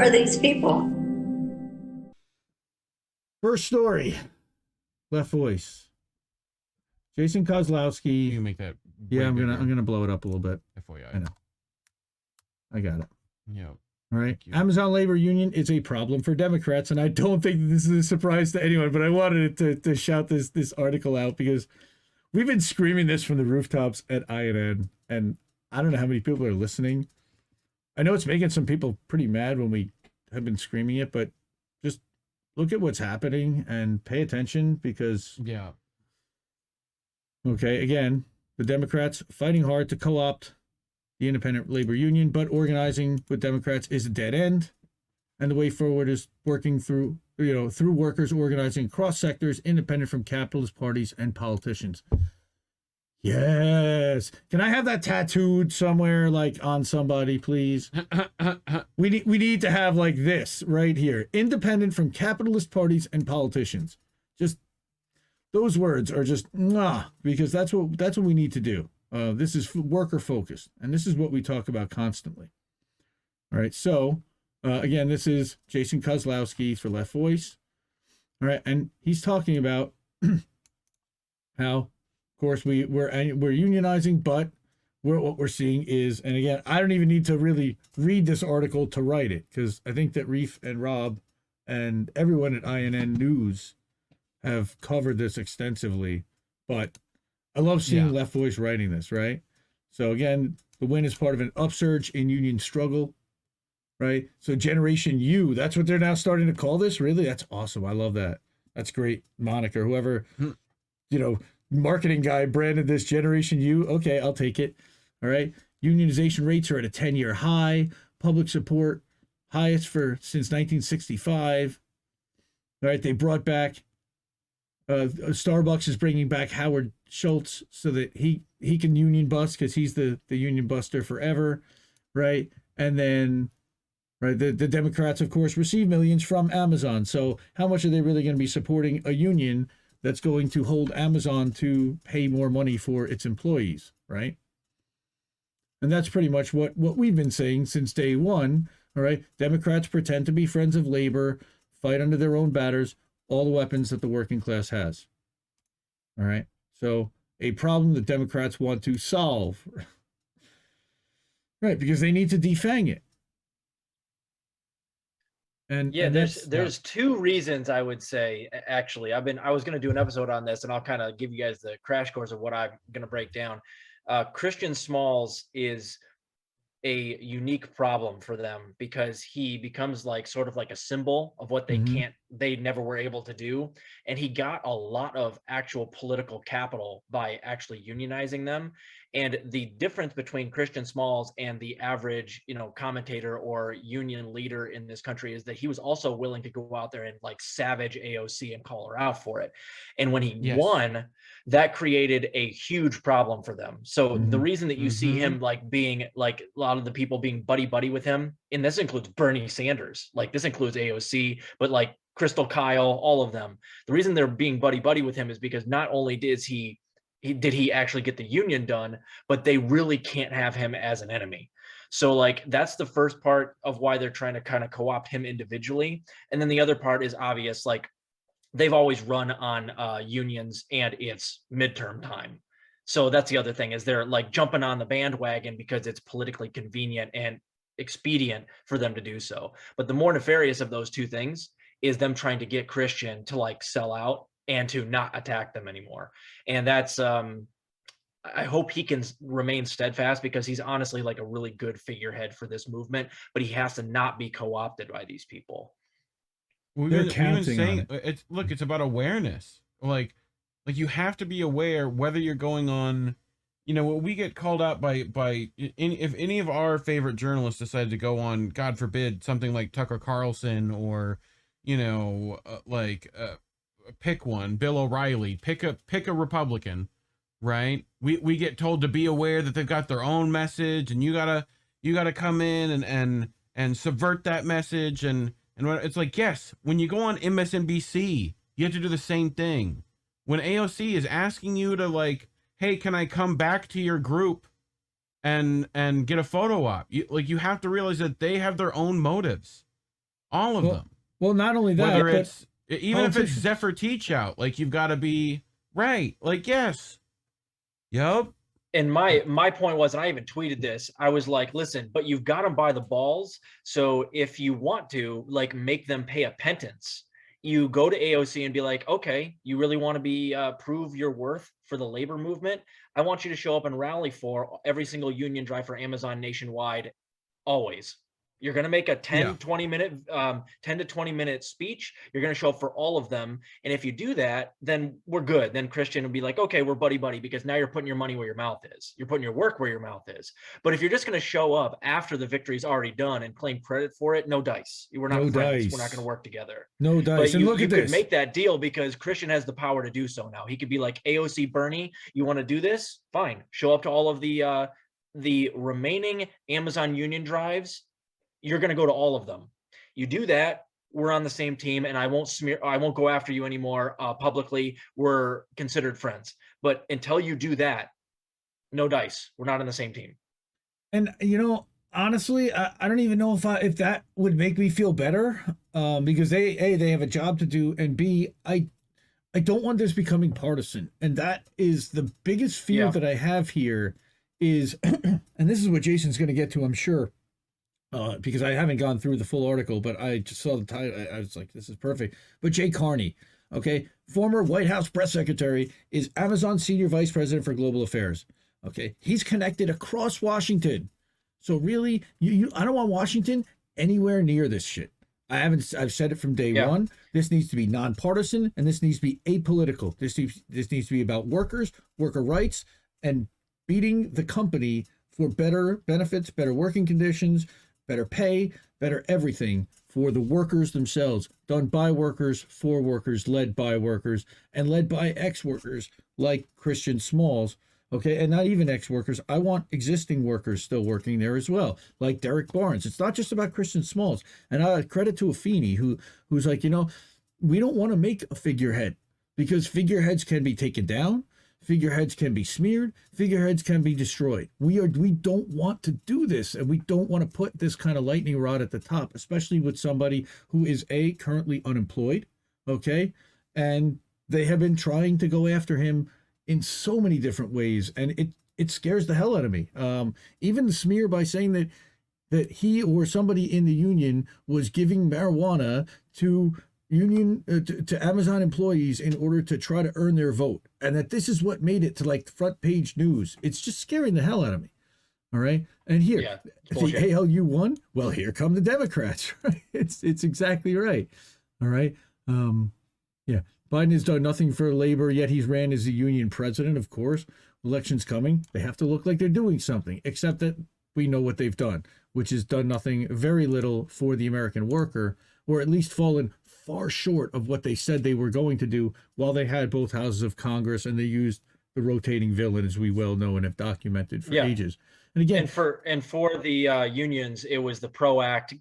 are these people? First story, Left Voice. Jason Kozlowski. You can make that. Yeah, I'm gonna blow it up a little bit. FYI. I know. I got it. Yeah. All right. Amazon labor union is a problem for Democrats, and I don't think this is a surprise to anyone. But I wanted to shout this article out because we've been screaming this from the rooftops at INN, and I don't know how many people are listening. I know it's making some people pretty mad when we have been screaming it, but just look at what's happening and pay attention because, yeah. Okay, again, the Democrats fighting hard to co-opt the independent labor union, but organizing with Democrats is a dead end. And the way forward is working through workers organizing across sectors, independent from capitalist parties and politicians. Yes. Can I have that tattooed somewhere, like on somebody, please? We need to have like this right here. Independent from capitalist parties and politicians. Just those words are just because that's what we need to do. This is worker focused, and this is what we talk about constantly. All right. So again, this is Jason Kozlowski for Left Voice. All right, and he's talking about how, of course, we're unionizing, but what we're seeing is, and again, I don't even need to really read this article to write it because I think that Reef and Rob and everyone at INN News have covered this extensively. But I love seeing Left Voice writing this, right? So again, the win is part of an upsurge in union struggle, right? So Generation U, that's what they're now starting to call this. Really, that's awesome. I love that. That's great moniker. Whoever, marketing guy branded this Generation U. Okay, I'll take it. All right. Unionization rates are at a 10-year high. Public support highest since 1965. All right. They brought back, Starbucks is bringing back Howard Schultz so that he can union bust because he's the union buster forever. Right. And then, right, the Democrats, of course, receive millions from Amazon. So how much are they really going to be supporting a union that's going to hold Amazon to pay more money for its employees, right? And that's pretty much what we've been saying since day one, all right? Democrats pretend to be friends of labor, fight under their own banners, all the weapons that the working class has, all right? So a problem that Democrats want to solve, right, because they need to defang it. And there's two reasons I would say. Actually, I was going to do an episode on this, and I'll kind of give you guys the crash course of what I'm going to break down. Christian Smalls is a unique problem for them because he becomes sort of like a symbol of what they never were able to do, and he got a lot of actual political capital by actually unionizing them. And the difference between Christian Smalls and the average, commentator or union leader in this country is that he was also willing to go out there and savage AOC and call her out for it. And when he won, that created a huge problem for them. So the reason that you see him being a lot of the people being buddy with him, and this includes Bernie Sanders, this includes AOC, but Crystal Kyle, all of them. The reason they're being buddy with him is because not only did he actually get the union done, but they really can't have him as an enemy. So that's the first part of why they're trying to kind of co-opt him individually. And then the other part is obvious, they've always run on unions and it's midterm time. So that's the other thing, is they're jumping on the bandwagon because it's politically convenient and expedient for them to do so. But the more nefarious of those two things is them trying to get Christian to sell out and to not attack them anymore. And that's, I hope he can remain steadfast because he's honestly a really good figurehead for this movement, but he has to not be co-opted by these people. We've been saying it's about awareness. You have to be aware whether you're going on, we get called out by if any of our favorite journalists decide to go on, God forbid, something like Tucker Carlson or, pick one, Bill O'Reilly, pick a Republican, right? We get told to be aware that they've got their own message, and you gotta come in and subvert that message, and it's yes, when you go on MSNBC, you have to do the same thing. When AOC is asking you to hey, can I come back to your group and get a photo op? You have to realize that they have their own motives. All of Well, them. well, not only that, Whether but it's even if it's Zephyr Teach Out, like you've got to be right. Like, yes. Yup. And my point was, and I even tweeted this, I was like, listen, but you've got them by the balls. So if you want to, like, make them pay a penance, you go to AOC and be like, okay, you really want to be prove your worth for the labor movement. I want you to show up and rally for every single union drive for Amazon nationwide, always. You're going to make a 10 to 20 minute speech. You're going to show up for all of them. And if you do that, then we're good. Then Christian will be like, okay, we're buddy buddy, because now you're putting your money where your mouth is. You're putting your work where your mouth is. But if you're just going to show up after the victory's already done and claim credit for it, no dice. We're not friends. We're not going to work together. No dice. But And you, look you at could this. make that deal because Christian has the power to do so now. He could be like, AOC Bernie, you want to do this? Fine. Show up to all of the remaining Amazon union drives. You're going to go to all of them. You do that, we're on the same team, and I won't go after you anymore publicly. We're considered friends. But until you do that, no dice. We're not on the same team. And honestly, I don't even know if that would make me feel better, because they have a job to do, and B, I don't want this becoming partisan, and that is the biggest fear that I have here. Is and this is what Jason's going to get to, I'm sure. Because I haven't gone through the full article, but I just saw the title. I was like, this is perfect. But Jay Carney, okay, former White House press secretary, is Amazon senior vice president for global affairs. Okay, he's connected across Washington. So really, I don't want Washington anywhere near this shit. I've said it from day one. This needs to be nonpartisan, and this needs to be apolitical. This needs to be about workers, worker rights, and beating the company for better benefits, better working conditions, better pay, better everything for the workers themselves, done by workers, for workers, led by workers, and led by ex-workers like Christian Smalls, okay? And not even ex-workers. I want existing workers still working there as well, like Derek Barnes. It's not just about Christian Smalls. And credit to Afeni, who's like, we don't want to make a figurehead, because figureheads can be taken down. Figureheads can be smeared. Figureheads can be destroyed. We don't want to do this, and we don't want to put this kind of lightning rod at the top, especially with somebody who is currently unemployed, okay? And they have been trying to go after him in so many different ways, and it scares the hell out of me. Even the smear by saying that he or somebody in the union was giving marijuana to to Amazon employees in order to try to earn their vote, and that this is what made it to like front page news. It's just scaring the hell out of me. All right, and here the ALU won. Well, here come the Democrats. Right? It's exactly right. All right. Biden has done nothing for labor, yet he's ran as the union president. Of course, elections coming, they have to look like they're doing something. Except that we know what they've done, which is done nothing, very little for the American worker, or at least fallen far short of what they said they were going to do while they had both houses of Congress, and they used the rotating villain, as we well know and have documented for ages. And again, and for the unions, it was the PRO Act.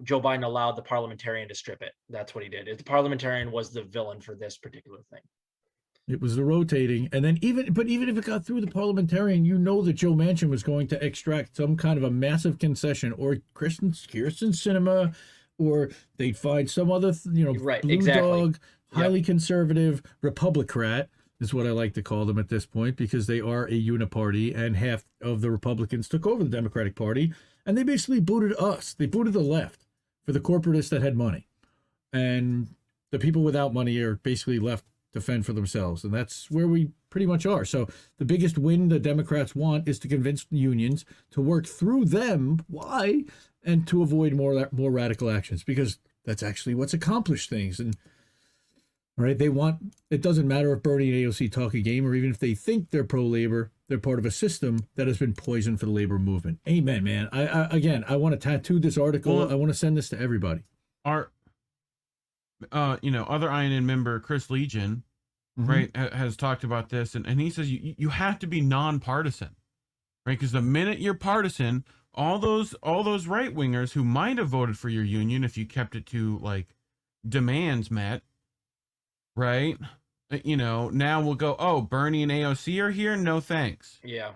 Joe Biden allowed the parliamentarian to strip it. That's what he did. The parliamentarian was the villain for this particular thing. It was the rotating, and then even if it got through the parliamentarian, that Joe Manchin was going to extract some kind of a massive concession, or Kirsten Sinema, or they'd find some other, blue dog, highly conservative Republicrat, is what I like to call them at this point, because they are a uniparty, and half of the Republicans took over the Democratic Party, and they basically booted us. They booted the left for the corporatists that had money, and the people without money are basically left to fend for themselves, and that's where we pretty much are. So the biggest win the Democrats want is to convince unions to work through them. Why? And to avoid more radical actions, because that's actually what's accomplished things. And right, it doesn't matter if Bernie and AOC talk a game, or even if they think they're pro-labor, they're part of a system that has been poisoned for the labor movement. Amen, man. I want to tattoo this article. I want to send this to everybody. Our other INN member, Chris Legion, right, has talked about this, and he says you have to be nonpartisan, right? Because the minute you're partisan, all those right wingers who might have voted for your union if you kept it to like demands met, right? Now we'll go, oh, Bernie and AOC are here, no thanks. Yeah.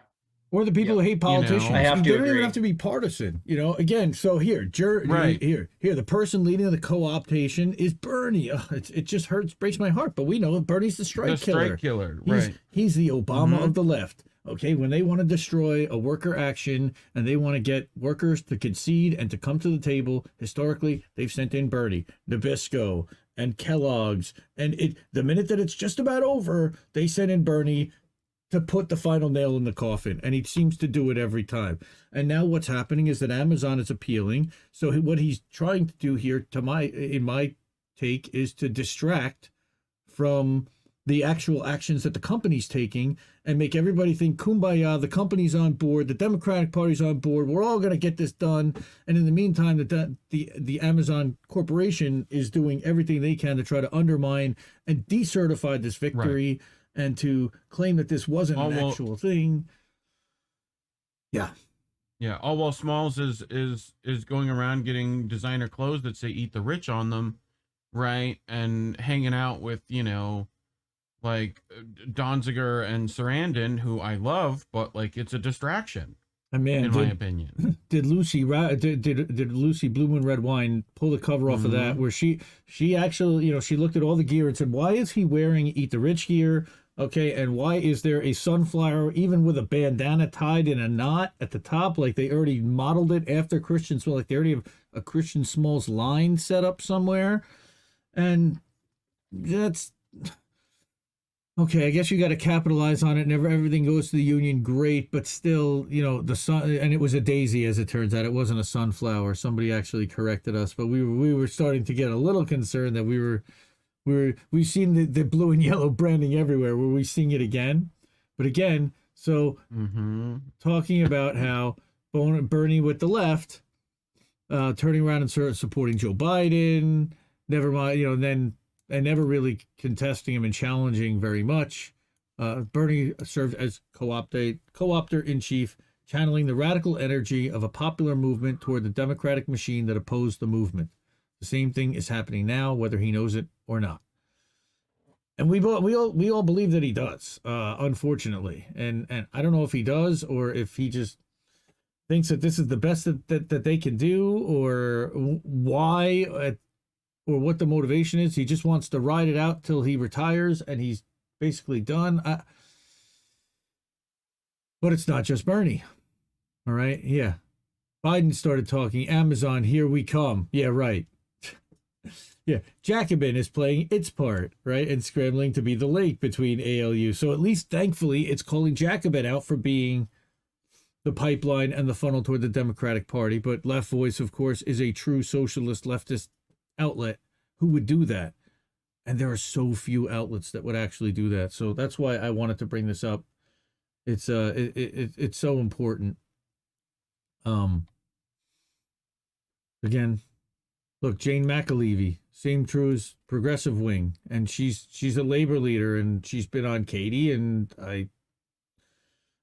Or the people who hate politicians. I have to They don't even agree. have to be partisan, again. So here, Right. here, the person leading the co-optation is Bernie. It just breaks my heart. But we know Bernie's the strike The killer. strike killer. He's, Right. he's the Obama of the left. Okay, when they want to destroy a worker action and they want to get workers to concede and to come to the table, historically, they've sent in Bernie, Nabisco, and Kellogg's. And the minute that it's just about over, they send in Bernie to put the final nail in the coffin, and he seems to do it every time. And now what's happening is that Amazon is appealing. So what he's trying to do here, in my take, is to distract from the actual actions that the company's taking and make everybody think kumbaya, the company's on board, the Democratic Party's on board, we're all going to get this done. And in the meantime, the Amazon corporation is doing everything they can to try to undermine and decertify this victory. Right. And to claim that this wasn't an actual thing. Yeah. Yeah. All while Smalls is going around getting designer clothes that say "Eat the Rich" on them, right? And hanging out with, like Donziger and Sarandon, who I love, but like it's a distraction. And man, in my opinion, did Lucy Blue Moon Red Wine pull the cover off of that? Where she actually, she looked at all the gear and said, "Why is he wearing Eat the Rich gear? Okay, and why is there a sunflower even with a bandana tied in a knot at the top? Like they already modeled it after Christian Smalls, like they already have a Christian Smalls line set up somewhere." And that's okay. I guess you got to capitalize on it. Never everything goes to the union, great, but still, the sun. And it was a daisy, as it turns out. It wasn't a sunflower. Somebody actually corrected us, but we were starting to get a little concerned that we've seen the blue and yellow branding everywhere. Were we seeing it again? But again, so talking about how Bernie with the left, turning around and supporting Joe Biden, never mind, and never really contesting him and challenging very much. Bernie served as co-opter in chief, channeling the radical energy of a popular movement toward the democratic machine that opposed the movement. The same thing is happening now, whether he knows it or not. And we all believe that he does, unfortunately. And I don't know if he does or if he just thinks that this is the best that they can do, or why, or what the motivation is. He just wants to ride it out till he retires and he's basically done. But it's not just Bernie. All right. Yeah. Biden started talking. Amazon, here we come. Yeah, right. Yeah, Jacobin is playing its part, right, and scrambling to be the link between ALU. So at least, thankfully, it's calling Jacobin out for being the pipeline and the funnel toward the Democratic Party. But Left Voice, of course, is a true socialist leftist outlet who would do that. And there are so few outlets that would actually do that. So that's why I wanted to bring this up. It's it's so important. Again, look, Jane McAlevey, same true as Progressive Wing, and she's a labor leader, and she's been on Katie, and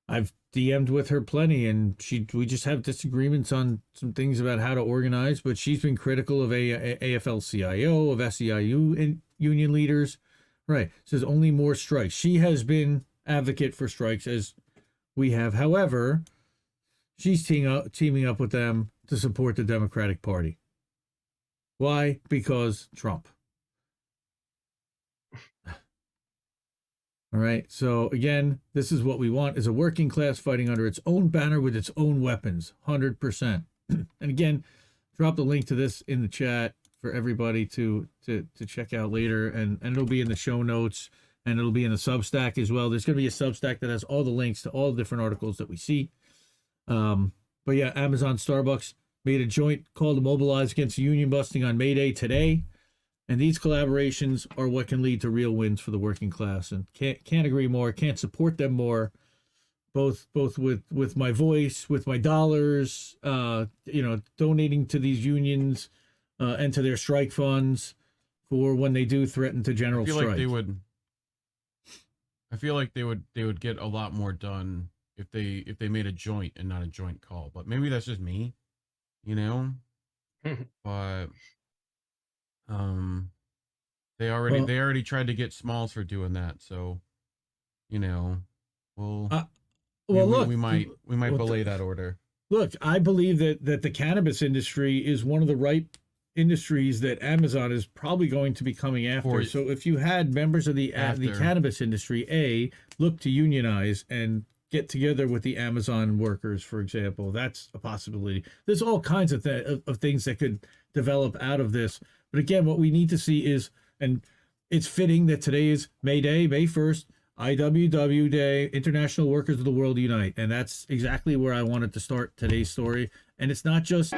I've DM'd with her plenty, and we just have disagreements on some things about how to organize, but she's been critical of AFL-CIO, of SEIU union leaders. Right, says only more strikes. She has been advocate for strikes, as we have. However, she's teaming up with them to support the Democratic Party. Why? Because Trump. All right. So again, this is what we want: is a working class fighting under its own banner with its own weapons, 100%. And again, drop the link to this in the chat for everybody to check out later, and it'll be in the show notes, and it'll be in the Substack as well. There's going to be a Substack that has all the links to all the different articles that we see. But yeah, Amazon, Starbucks made a joint call to mobilize against union busting on May Day today. And these collaborations are what can lead to real wins for the working class. And can't agree more, can't support them more, both with my voice, with my dollars, donating to these unions and to their strike funds for when they do threaten to general strike. I feel like they would get a lot more done if they made a joint and not a joint call. But maybe that's just me. But they already tried to get Smalls for doing that, so we'll Well, look, we might what the- belay that order. Look, I believe that the cannabis industry is one of the ripe industries that Amazon is probably going to be coming after. So if you had members of the cannabis industry, look to unionize and get together with the Amazon workers, for example, that's a possibility. There's all kinds of things that could develop out of this. But again, what we need to see is, and it's fitting that today is May Day, May 1st, IWW Day, International Workers of the World Unite. And that's exactly where I wanted to start today's story. And it's not just